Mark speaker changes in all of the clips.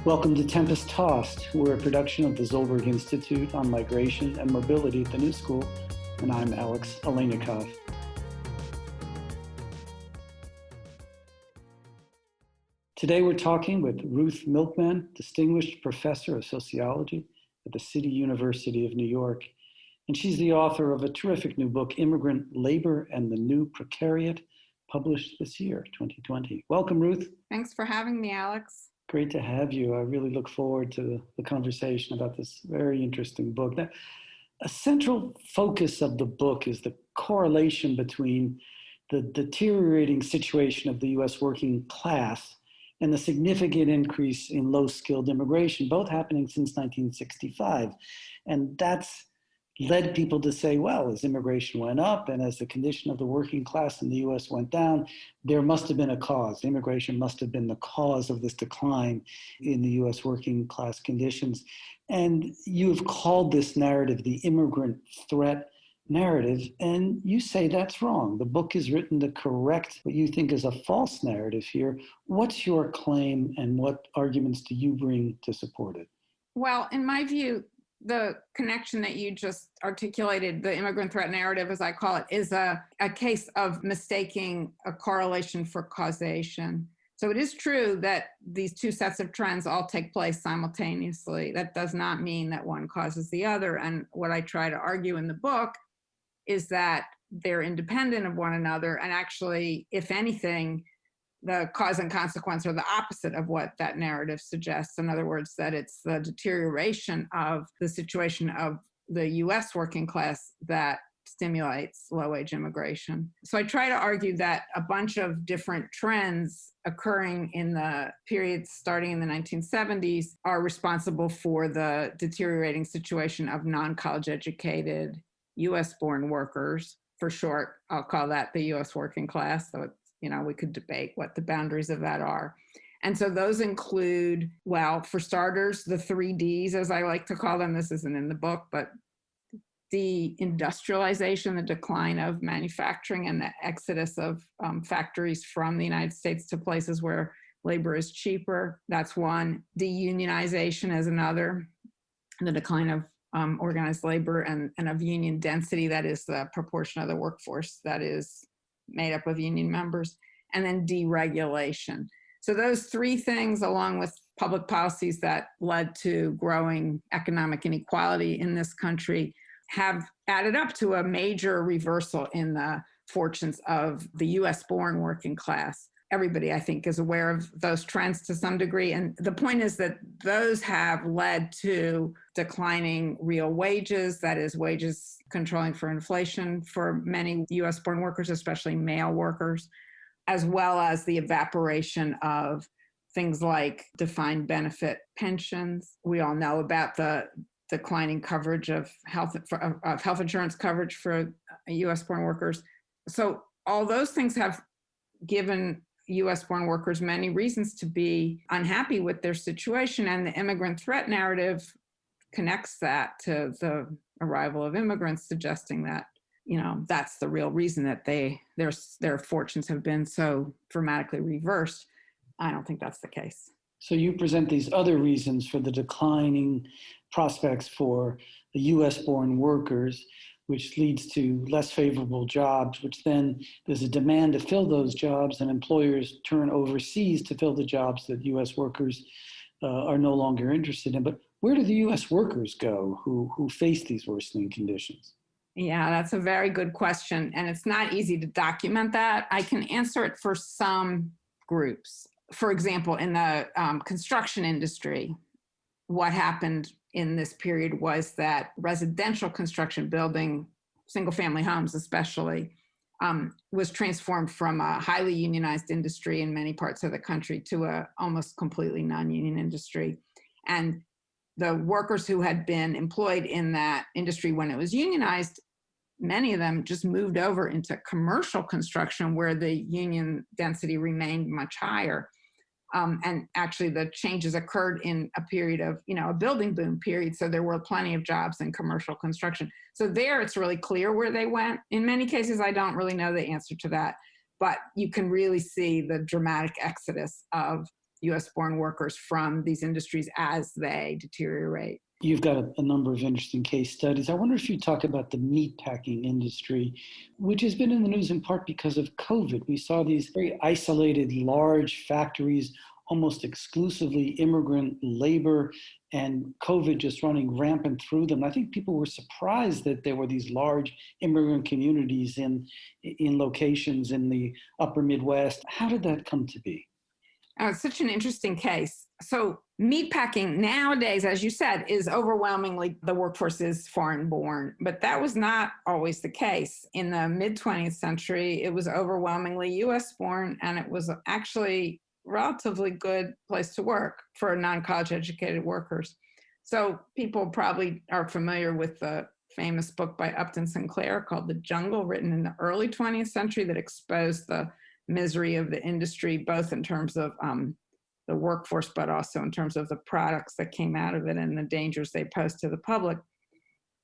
Speaker 1: Welcome to Tempest Tossed. We're a production of the Zolberg Institute on Migration and Mobility at the New School, and I'm Alex Aleinikoff. Today we're talking with Ruth Milkman, Distinguished Professor of Sociology at the City University of New York, and she's the author of a terrific new book, Immigrant Labor and the New Precariat, published this year, 2020. Welcome, Ruth.
Speaker 2: Thanks for having me, Alex.
Speaker 1: Great to have you. I really look forward to the conversation about this very interesting book. Now, a central focus of the book is the correlation between the deteriorating situation of the U.S. working class and the significant increase in low-skilled immigration, both happening since 1965. And that's led people to say, well, as immigration went up and as the condition of the working class in the US went down, there must have been a cause. Immigration must have been the cause of this decline in the US working class conditions. And you have called this narrative the immigrant threat narrative, and you say that's wrong. The book is written to correct what you think is a false narrative here. What's your claim and what arguments do you bring to support it?
Speaker 2: Well, in my view, the connection that you just articulated, the immigrant threat narrative, as I call it, is a case of mistaking a correlation for causation. So it is true that these two sets of trends all take place simultaneously. That does not mean that one causes the other. And what I try to argue in the book is that they're independent of one another. And actually, if anything, the cause and consequence are the opposite of what that narrative suggests. In other words, that it's the deterioration of the situation of the US working class that stimulates low-wage immigration. So I try to argue that a bunch of different trends occurring in the period starting in the 1970s are responsible for the deteriorating situation of non-college educated US-born workers. For short, I'll call that the US working class. So we could debate what the boundaries of that are. And so those include, well, for starters, the 3Ds, as I like to call them. This isn't in the book, but deindustrialization, the decline of manufacturing and the exodus of factories from the United States to places where labor is cheaper. That's one. Deunionization is another. The decline of organized labor and of union density, that is the proportion of the workforce that is made up of union members, and then deregulation. So those three things, along with public policies that led to growing economic inequality in this country, have added up to a major reversal in the fortunes of the US-born working class. Everybody, I think, is aware of those trends to some degree. And the point is that those have led to declining real wages, that is, wages controlling for inflation for many US-born workers, especially male workers, as well as the evaporation of things like defined benefit pensions. We all know about the declining coverage of health insurance coverage for US-born workers. So all those things have given US-born workers many reasons to be unhappy with their situation, and the immigrant threat narrative connects that to the arrival of immigrants, suggesting that, that's the real reason that their fortunes have been so dramatically reversed. I don't think that's the case.
Speaker 1: So you present these other reasons for the declining prospects for the US-born workers, which leads to less favorable jobs, which then there's a demand to fill those jobs, and employers turn overseas to fill the jobs that US workers are no longer interested in. But where do the US workers go who face these worsening conditions?
Speaker 2: Yeah, that's a very good question. And it's not easy to document that. I can answer it for some groups. For example, in the construction industry, what happened in this period was that residential construction, building single-family homes especially, was transformed from a highly unionized industry in many parts of the country to a almost completely non-union industry. And the workers who had been employed in that industry when it was unionized, many of them just moved over into commercial construction where the union density remained much higher. And actually the changes occurred in a period of, a building boom period. So there were plenty of jobs in commercial construction. So there it's really clear where they went. In many cases, I don't really know the answer to that, but you can really see the dramatic exodus of US-born workers from these industries as they deteriorate.
Speaker 1: You've got a number of interesting case studies. I wonder if you talk about the meatpacking industry, which has been in the news in part because of COVID. We saw these very isolated, large factories, almost exclusively immigrant labor, and COVID just running rampant through them. I think people were surprised that there were these large immigrant communities in locations in the upper Midwest. How did that come to be?
Speaker 2: It's such an interesting case. So meatpacking nowadays, as you said, is overwhelmingly the workforce is foreign born, but that was not always the case. In the mid 20th century, it was overwhelmingly US born, and it was actually relatively good place to work for non-college educated workers. So people probably are familiar with the famous book by Upton Sinclair called The Jungle, written in the early 20th century, that exposed the misery of the industry, both in terms of the workforce, but also in terms of the products that came out of it and the dangers they posed to the public.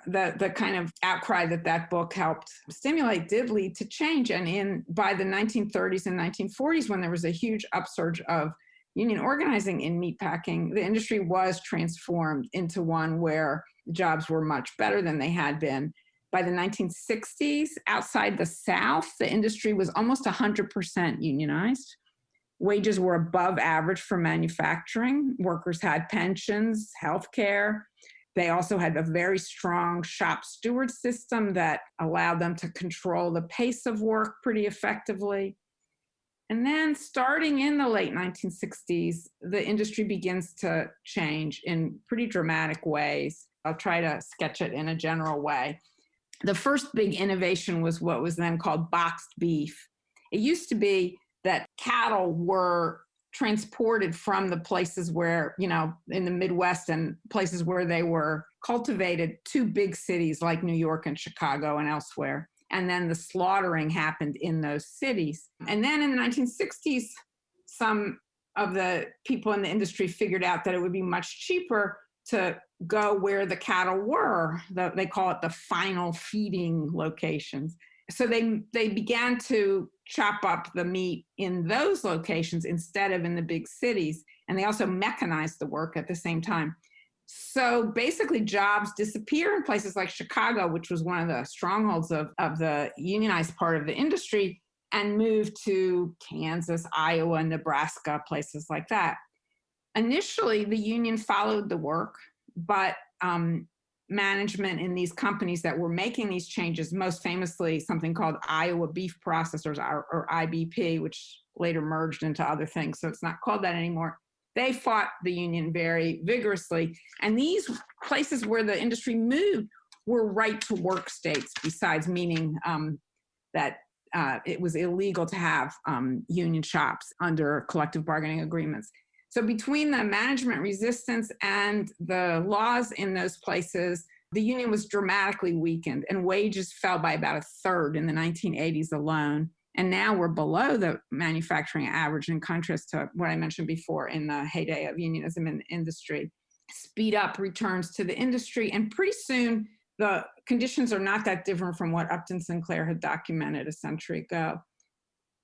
Speaker 2: The kind of outcry that book helped stimulate did lead to change. And by the 1930s and 1940s, when there was a huge upsurge of union organizing in meatpacking, the industry was transformed into one where jobs were much better than they had been. By the 1960s, outside the South, the industry was almost 100% unionized. Wages were above average for manufacturing. Workers had pensions, healthcare. They also had a very strong shop steward system that allowed them to control the pace of work pretty effectively. And then starting in the late 1960s, the industry begins to change in pretty dramatic ways. I'll try to sketch it in a general way. The first big innovation was what was then called boxed beef. It used to be that cattle were transported from the places where, in the Midwest and places where they were cultivated to big cities like New York and Chicago and elsewhere. And then the slaughtering happened in those cities. And then in the 1960s, some of the people in the industry figured out that it would be much cheaper to go where the cattle were. They call it the final feeding locations. So they began to chop up the meat in those locations instead of in the big cities. And they also mechanized the work at the same time. So basically jobs disappear in places like Chicago, which was one of the strongholds of the unionized part of the industry, and move to Kansas, Iowa, Nebraska, places like that. Initially, the union followed the work, but management in these companies that were making these changes, most famously something called Iowa Beef Processors, or IBP, which later merged into other things, so it's not called that anymore. They fought the union very vigorously. And these places where the industry moved were right-to-work states, besides meaning that it was illegal to have union shops under collective bargaining agreements. So between the management resistance and the laws in those places, the union was dramatically weakened, and wages fell by about a third in the 1980s alone. And now we're below the manufacturing average, in contrast to what I mentioned before in the heyday of unionism in the industry. Speed up returns to the industry, and pretty soon the conditions are not that different from what Upton Sinclair had documented a century ago.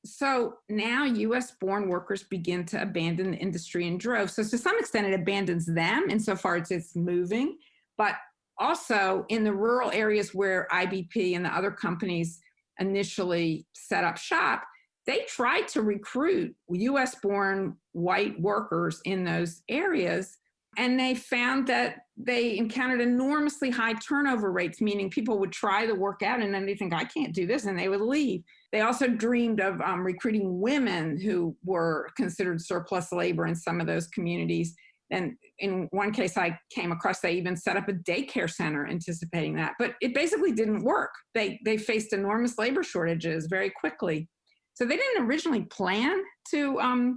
Speaker 2: So now US-born workers begin to abandon the industry in droves. So to some extent, it abandons them insofar as it's moving, but also in the rural areas where IBP and the other companies initially set up shop, they tried to recruit US-born white workers in those areas, and they found that they encountered enormously high turnover rates, meaning people would try the work out and then they think, I can't do this, and they would leave. They also dreamed of recruiting women who were considered surplus labor in some of those communities. And in one case I came across, they even set up a daycare center anticipating that. But it basically didn't work. They faced enormous labor shortages very quickly. So they didn't originally plan to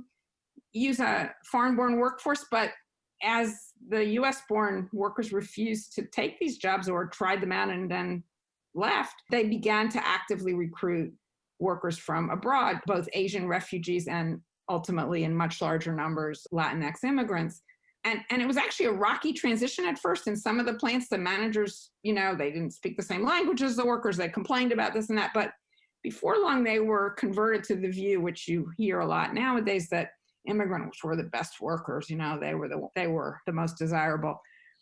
Speaker 2: use a foreign-born workforce, but as the US-born workers refused to take these jobs or tried them out and then left, they began to actively recruit workers from abroad, both Asian refugees and ultimately in much larger numbers, Latinx immigrants. And it was actually a rocky transition at first. In some of the plants, the managers, they didn't speak the same language as the workers. They complained about this and that. But before long, they were converted to the view, which you hear a lot nowadays, that immigrants were the best workers. They were the most desirable.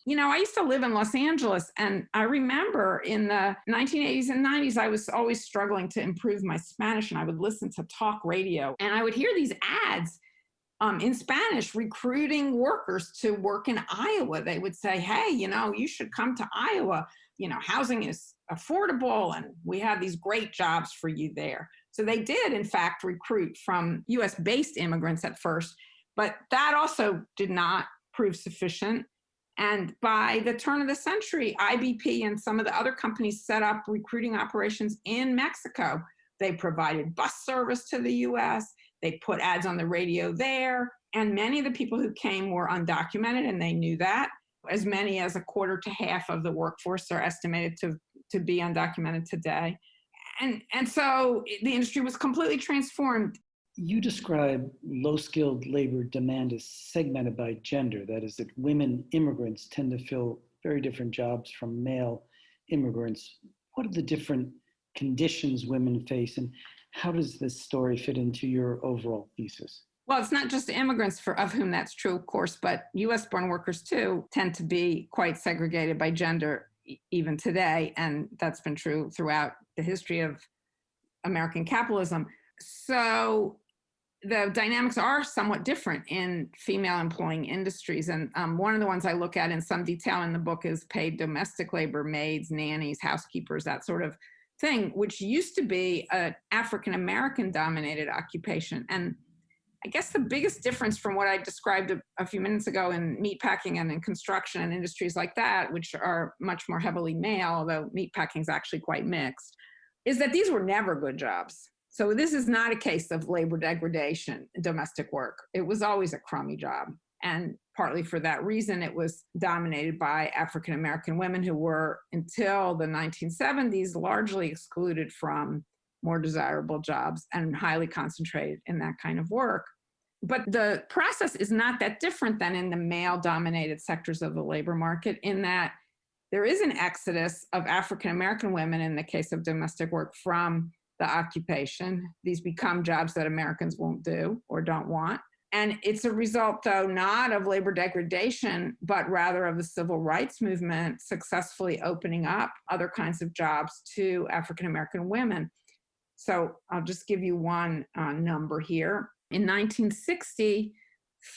Speaker 2: I used to live in Los Angeles, and I remember in the 1980s and 90s, I was always struggling to improve my Spanish, and I would listen to talk radio, and I would hear these ads in Spanish recruiting workers to work in Iowa. They would say, hey, you should come to Iowa. Housing is affordable, and we have these great jobs for you there. So they did, in fact, recruit from US-based immigrants at first, but that also did not prove sufficient. And by the turn of the century, IBP and some of the other companies set up recruiting operations in Mexico. They provided bus service to the US. They put ads on the radio there. And many of the people who came were undocumented, and they knew that. As many as a quarter to half of the workforce are estimated to be undocumented today. And so the industry was completely transformed.
Speaker 1: You describe low-skilled labor demand as segmented by gender. That is, that women immigrants tend to fill very different jobs from male immigrants. What are the different conditions women face, and how does this story fit into your overall thesis?
Speaker 2: Well, it's not just immigrants of whom that's true, of course, but US-born workers, too, tend to be quite segregated by gender even today, and that's been true throughout the history of American capitalism. So the dynamics are somewhat different in female employing industries. And one of the ones I look at in some detail in the book is paid domestic labor, maids, nannies, housekeepers, that sort of thing, which used to be an African-American dominated occupation. And I guess the biggest difference from what I described a few minutes ago in meatpacking and in construction and industries like that, which are much more heavily male, although meatpacking is actually quite mixed, is that these were never good jobs. So this is not a case of labor degradation in domestic work. It was always a crummy job. And partly for that reason, it was dominated by African-American women who were, until the 1970s, largely excluded from more desirable jobs and highly concentrated in that kind of work. But the process is not that different than in the male-dominated sectors of the labor market, in that there is an exodus of African-American women in the case of domestic work from the occupation. These become jobs that Americans won't do or don't want. And it's a result, though, not of labor degradation, but rather of the civil rights movement successfully opening up other kinds of jobs to African-American women. So I'll just give you one number here. In 1960,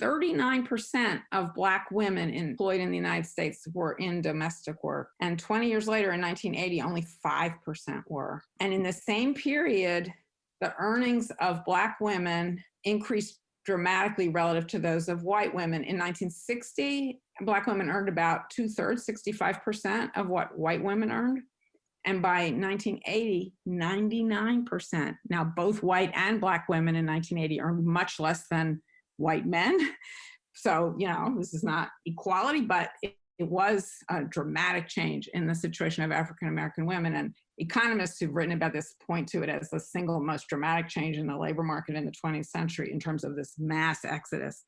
Speaker 2: 39% of Black women employed in the United States were in domestic work. And 20 years later, in 1980, only 5% were. And in the same period, the earnings of Black women increased dramatically relative to those of white women. In 1960, Black women earned about 2/3, 65% of what white women earned. And by 1980, 99%. Now, both white and Black women in 1980 earned much less than white men. So, this is not equality, but it was a dramatic change in the situation of African-American women. And economists who've written about this point to it as the single most dramatic change in the labor market in the 20th century in terms of this mass exodus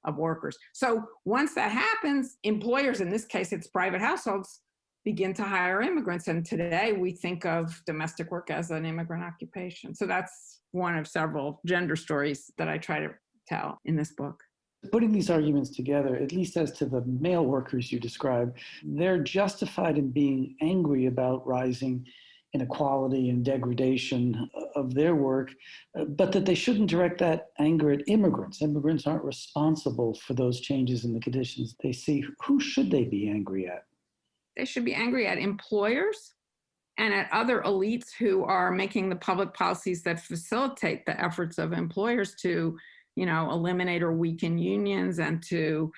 Speaker 2: of workers. So once that happens, employers, in this case, it's private households, begin to hire immigrants. And today we think of domestic work as an immigrant occupation. So that's one of several gender stories that I try to tell in this book.
Speaker 1: Putting these arguments together, at least as to the male workers you describe, they're justified in being angry about rising inequality and degradation of their work, but that they shouldn't direct that anger at immigrants. Immigrants aren't responsible for those changes in the conditions they see. Who should they be angry at?
Speaker 2: They should be angry at employers and at other elites who are making the public policies that facilitate the efforts of employers to, eliminate or weaken unions and to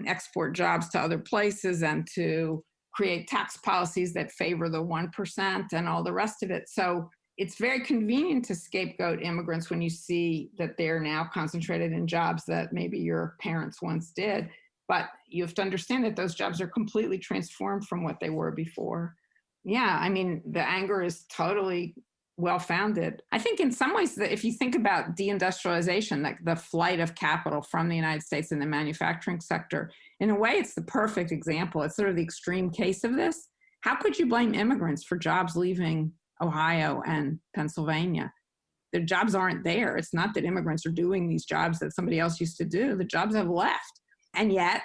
Speaker 2: export jobs to other places and to create tax policies that favor the 1% and all the rest of it. So it's very convenient to scapegoat immigrants when you see that they're now concentrated in jobs that maybe your parents once did. But you have to understand that those jobs are completely transformed from what they were before. Yeah, the anger is totally well-founded. I think in some ways that if you think about deindustrialization, like the flight of capital from the United States in the manufacturing sector, in a way, it's the perfect example. It's sort of the extreme case of this. How could you blame immigrants for jobs leaving Ohio and Pennsylvania? The jobs aren't there. It's not that immigrants are doing these jobs that somebody else used to do. The jobs have left. And yet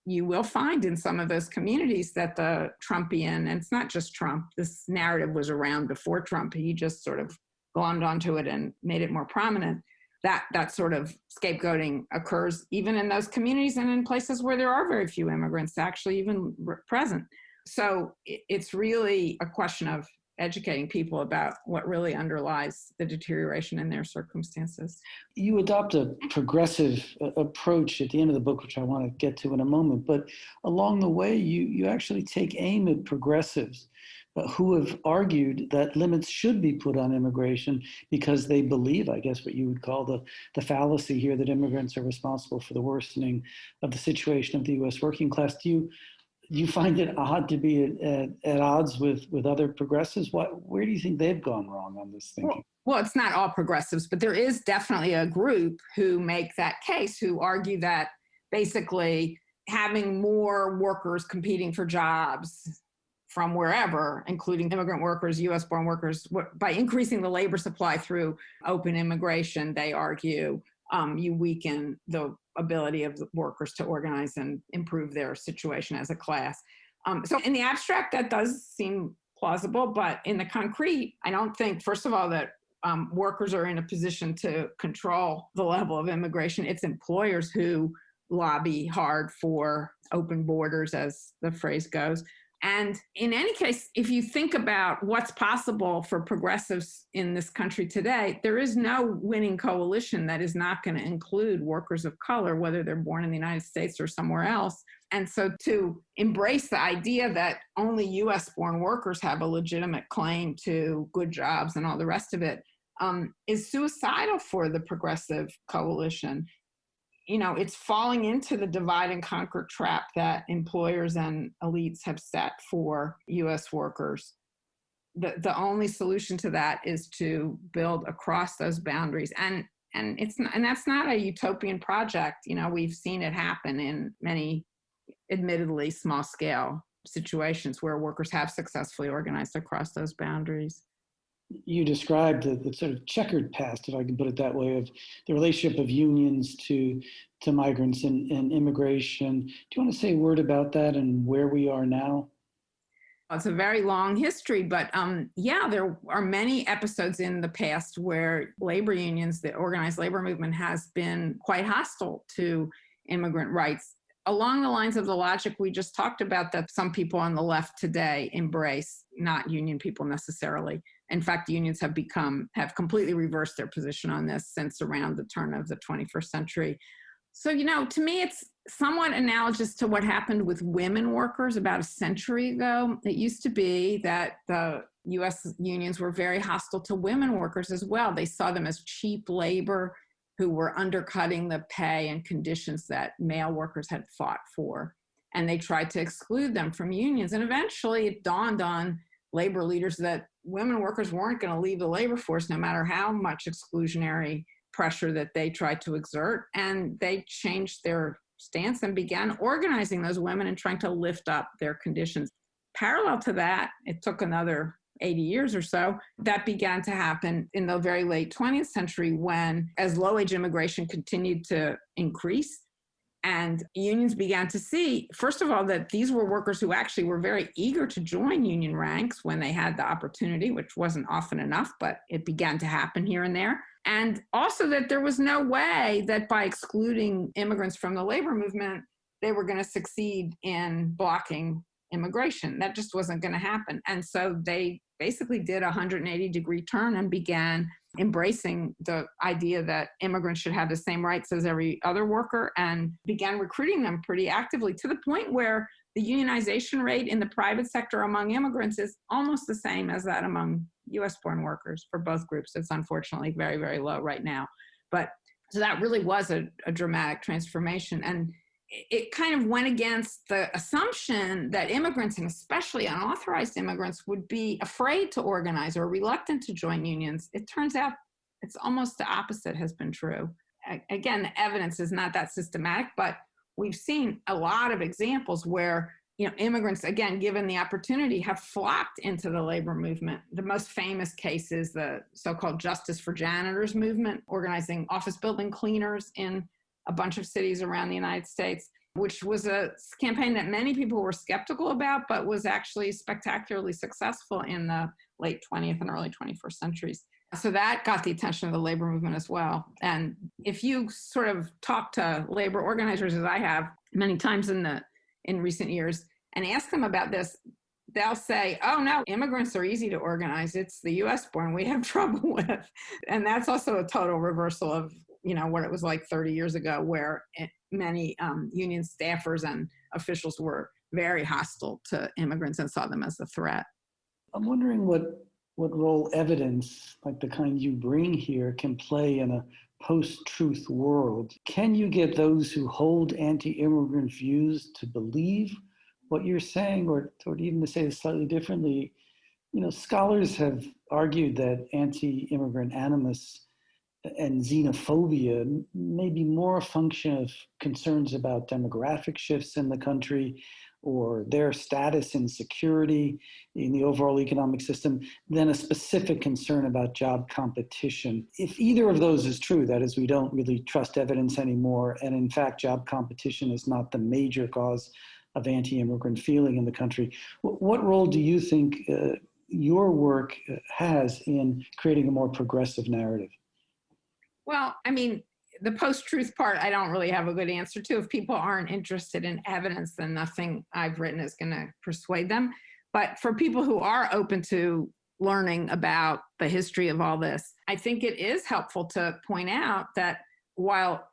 Speaker 2: you will find in some of those communities that the Trumpian, and it's not just Trump, this narrative was around before Trump. He just sort of glommed onto it and made it more prominent. That sort of scapegoating occurs even in those communities and in places where there are very few immigrants actually even present. So it's really a question of educating people about what really underlies the deterioration in their circumstances.
Speaker 1: You adopt a progressive approach at the end of the book, which I want to get to in a moment, but along the way, you actually take aim at progressives who have argued that limits should be put on immigration because they believe, I guess, what you would call the fallacy here, that immigrants are responsible for the worsening of the situation of the U.S. working class. Do you find it odd to be at odds with other progressives? Where do you think they've gone wrong on this thinking?
Speaker 2: Well, it's not all progressives, but there is definitely a group who make that case, who argue that basically having more workers competing for jobs from wherever, including immigrant workers, US-born workers, by increasing the labor supply through open immigration, they argue, you weaken the ability of the workers to organize and improve their situation as a class. So in the abstract, that does seem plausible, but in the concrete, I don't think, first of all, that workers are in a position to control the level of immigration. It's employers who lobby hard for open borders, as the phrase goes. And in any case, if you think about what's possible for progressives in this country today, there is no winning coalition that is not going to include workers of color, whether they're born in the United States or somewhere else. And so to embrace the idea that only US-born workers have a legitimate claim to good jobs and all the rest of it is suicidal for the progressive coalition. You know, it's falling into the divide and conquer trap that employers and elites have set for US workers. The only solution to that is to build across those boundaries. And that's not a utopian project. You know, we've seen it happen in many admittedly small scale situations where workers have successfully organized across those boundaries.
Speaker 1: You described the sort of checkered past, if I can put it that way, of the relationship of unions to migrants and immigration. Do you want to say a word about that and where we are now?
Speaker 2: It's a very long history, but yeah, there are many episodes in the past where labor unions, the organized labor movement, has been quite hostile to immigrant rights, along the lines of the logic we just talked about that some people on the left today embrace, not union people necessarily. In fact, unions have completely reversed their position on this since around the turn of the 21st century. So, you know, to me, it's somewhat analogous to what happened with women workers about a century ago. It used to be that the US unions were very hostile to women workers as well. They saw them as cheap labor who were undercutting the pay and conditions that male workers had fought for. And they tried to exclude them from unions. And eventually it dawned on labor leaders that women workers weren't going to leave the labor force no matter how much exclusionary pressure that they tried to exert. And they changed their stance and began organizing those women and trying to lift up their conditions. Parallel to that, it took another 80 years or so, that began to happen in the very late 20th century when, as low-wage immigration continued to increase, and unions began to see, first of all, that these were workers who actually were very eager to join union ranks when they had the opportunity, which wasn't often enough, but it began to happen here and there. And also that there was no way that by excluding immigrants from the labor movement, they were going to succeed in blocking immigration. That just wasn't going to happen. And so they basically did a 180-degree turn and began embracing the idea that immigrants should have the same rights as every other worker and began recruiting them pretty actively, to the point where the unionization rate in the private sector among immigrants is almost the same as that among US-born workers for both groups. It's unfortunately very, very low right now. But so that really was a dramatic transformation. And it kind of went against the assumption that immigrants, and especially unauthorized immigrants, would be afraid to organize or reluctant to join unions. It turns out it's almost the opposite has been true. Again, the evidence is not that systematic, but we've seen a lot of examples where immigrants, again, given the opportunity, have flocked into the labor movement. The most famous case is the so-called Justice for Janitors movement, organizing office building cleaners in a bunch of cities around the United States, which was a campaign that many people were skeptical about, but was actually spectacularly successful in the late 20th and early 21st centuries. So that got the attention of the labor movement as well. And if you sort of talk to labor organizers, as I have many times in recent years, and ask them about this, they'll say, oh no, immigrants are easy to organize. It's the US born we have trouble with. And that's also a total reversal of what it was like 30 years ago, where many union staffers and officials were very hostile to immigrants and saw them as a threat.
Speaker 1: I'm wondering what role evidence, like the kind you bring here, can play in a post-truth world. Can you get those who hold anti-immigrant views to believe what you're saying, or even to say it slightly differently? Scholars have argued that anti-immigrant animus and xenophobia may be more a function of concerns about demographic shifts in the country or their status and security in the overall economic system than a specific concern about job competition. If either of those is true, that is, we don't really trust evidence anymore, and in fact, job competition is not the major cause of anti-immigrant feeling in the country, what role do you think your work has in creating a more progressive narrative?
Speaker 2: Well, the post-truth part, I don't really have a good answer to. If people aren't interested in evidence, then nothing I've written is going to persuade them. But for people who are open to learning about the history of all this, I think it is helpful to point out that while,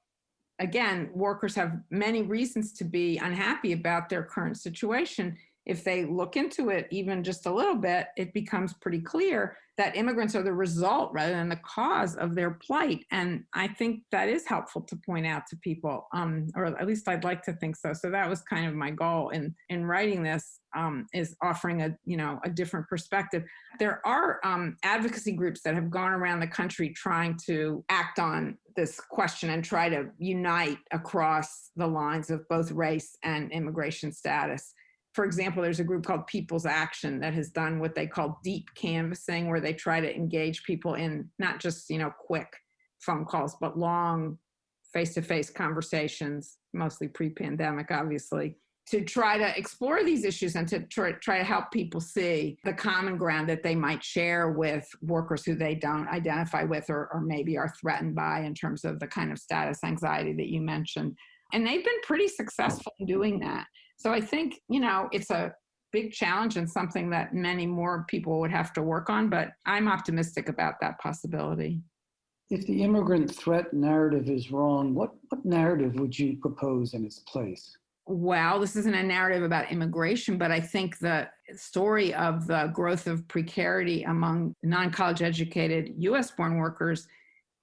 Speaker 2: again, workers have many reasons to be unhappy about their current situation, if they look into it even just a little bit, it becomes pretty clear that immigrants are the result rather than the cause of their plight. And I think that is helpful to point out to people, or at least I'd like to think so. So that was kind of my goal in writing this, is offering a different perspective. There are advocacy groups that have gone around the country trying to act on this question and try to unite across the lines of both race and immigration status. For example, there's a group called People's Action that has done what they call deep canvassing, where they try to engage people in not just, quick phone calls, but long face-to-face conversations, mostly pre-pandemic, obviously, to try to explore these issues and to try to help people see the common ground that they might share with workers who they don't identify with or maybe are threatened by in terms of the kind of status anxiety that you mentioned. And they've been pretty successful in doing that. So I think, it's a big challenge and something that many more people would have to work on, but I'm optimistic about that possibility.
Speaker 1: If the immigrant threat narrative is wrong, what narrative would you propose in its place?
Speaker 2: Well, this isn't a narrative about immigration, but I think the story of the growth of precarity among non-college educated US-born workers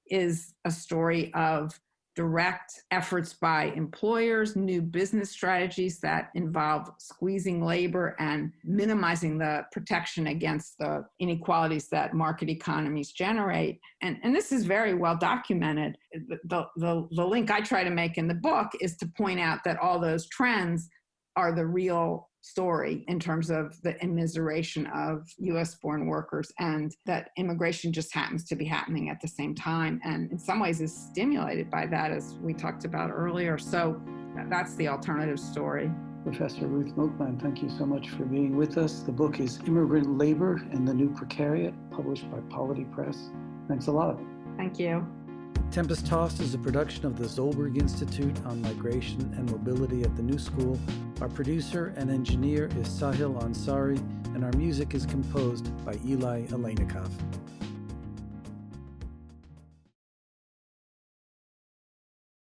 Speaker 2: is a story of direct efforts by employers, new business strategies that involve squeezing labor and minimizing the protection against the inequalities that market economies generate. And this is very well documented. The link I try to make in the book is to point out that all those trends are the real story in terms of the immiseration of US-born workers, and that immigration just happens to be happening at the same time, and in some ways is stimulated by that, as we talked about earlier. So that's the alternative story.
Speaker 1: Professor Ruth Milkman, thank you so much for being with us. The book is Immigrant Labor and the New Precariat, published by Polity Press. Thanks a lot.
Speaker 2: Thank you.
Speaker 1: Tempest Tossed is a production of the Zolberg Institute on Migration and Mobility at the New School. Our producer and engineer is Sahil Ansari, and our music is composed by Alex Aleinikoff.